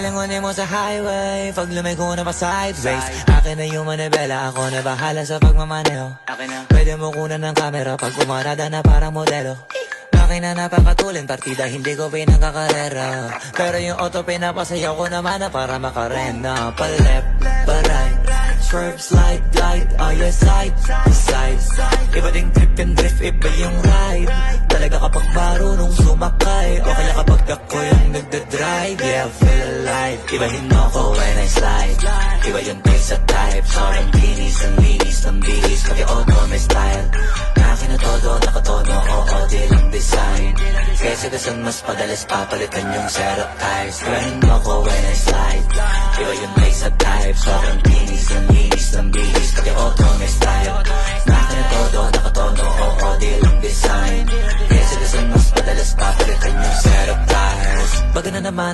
Langonin mo sa highway, pag lumiko na pa sideways. Akin na yung manibela, ako na bahala sa pagmamaneho. Pwede mo kunan ng camera pag umarada na parang modelo. Makina napakatulin, partida hindi ko pinagkakarera. Pero yung auto pinapasayaw ko naman na para makarena. Pa-left, pa-right, swerve, slide, glide, all your side to side. Iba ding trip and drift, iba yung ride. Talaga kapag marunong sumakay, okay lang kapag ako yung nagdadrive. Yeah, feel alive, ibahin mo ko when I slide. Iba yung taste at type, sobrang binis, ang linis ng bihis. Pati auto may style, akin na todo, nakatono, oo, di lang design. Kesa gasan mas padalas papalitan yung setup tires. Ibahin mo ko when I slide. Iba yung taste at type, sobrang binis, ang linis ng bihis. Pati auto may style, akin na todo, nakatono, oo, di lang design. Kesa gasan mas padalas papalitan yung setup tires. Baga na naman